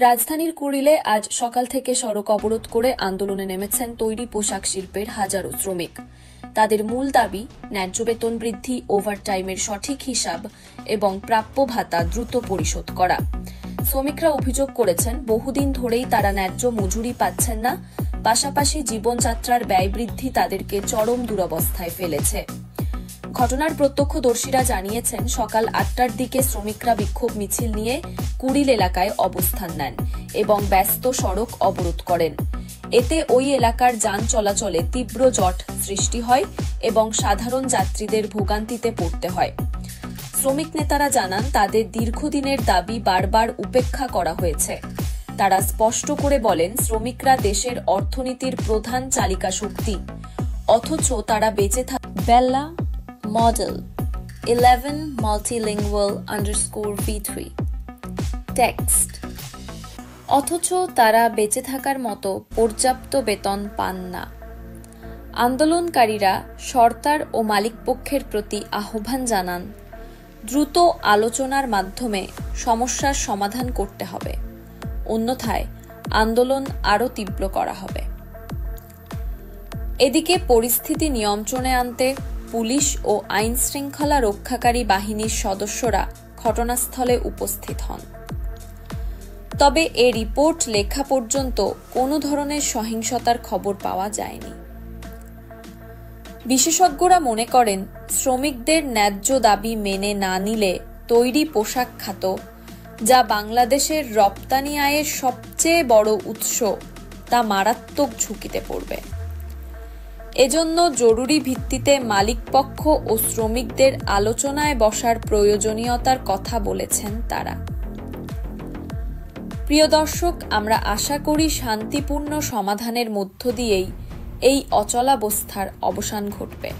রাজধানীর কুড়িলে আজ সকাল থেকে সড়ক অবরোধ করে আন্দোলনে নেমেছেন তৈরি পোশাক শিল্পের হাজারো শ্রমিক। তাদের মূল দাবি ন্যায্য বেতন বৃদ্ধি, ওভারটাইমের সঠিক হিসাব এবং প্রাপ্য ভাতা দ্রুত পরিশোধ করা। শ্রমিকরা অভিযোগ করেছেন, বহুদিন ধরেই তারা ন্যায্য মজুরি পাচ্ছেন না, পাশাপাশি জীবনযাত্রার ব্যয় বৃদ্ধি তাদেরকে চরম দুরবস্থায় ফেলেছে। ঘটনার প্রত্যক্ষদর্শীরা জানিয়েছেন, সকাল ৮টার দিকে শ্রমিকরা বিক্ষোভ মিছিল নিয়ে কুড়িল এলাকায় অবস্থান নেন এবং ব্যস্ত সড়ক অবরোধ করেন। এতে ওই এলাকার যান চলাচলে তীব্র জট সৃষ্টি হয় এবং সাধারণ যাত্রীদের ভোগান্তিতে পড়তে হয়। শ্রমিক নেতারা জানান, তাদের দীর্ঘদিনের দাবি বারবার উপেক্ষা করা হয়েছে। তারা স্পষ্ট করে বলেন, শ্রমিকরা দেশের অর্থনীতির প্রধান চালিকা শক্তি, অথচ তারা বেঁচে থাকে। বেল্লা Model 11 multilingual_v3 টেক্সট। অথচ তারা বেঁচে থাকার মতো পর্যাপ্ত বেতন পান না। আন্দোলনকারীরা সরকার ও মালিকপক্ষের প্রতি আহ্বান জানান, দ্রুত আলোচনার মাধ্যমে সমস্যার সমাধান করতে হবে, অন্যথায় আন্দোলন আরও তীব্র করা হবে। এদিকে পরিস্থিতি নিয়ন্ত্রণে আনতে পুলিশ ও আইন শৃঙ্খলা রক্ষাকারী বাহিনীর সদস্যরা ঘটনাস্থলে উপস্থিত হন। তবে এ রিপোর্ট লেখা পর্যন্ত কোনো ধরনের সহিংসতার খবর পাওয়া যায়নি। বিশেষজ্ঞরা মনে করেন, শ্রমিকদের ন্যায্য দাবি মেনে না নিলে তৈরি পোশাক খাত, যা বাংলাদেশের রপ্তানি আয়ের সবচেয়ে বড় উৎস, তা মারাত্মক ঝুঁকিতে পড়বে। এজন্য জরুরি ভিত্তিতে মালিকপক্ষ ও শ্রমিকদের আলোচনায় বসার প্রয়োজনীয়তার কথা বলেছেন তারা। প্রিয় দর্শক, আমরা আশা করি শান্তিপূর্ণ সমাধানের মধ্য দিয়েই এই অচলাবস্থার অবসান ঘটবে।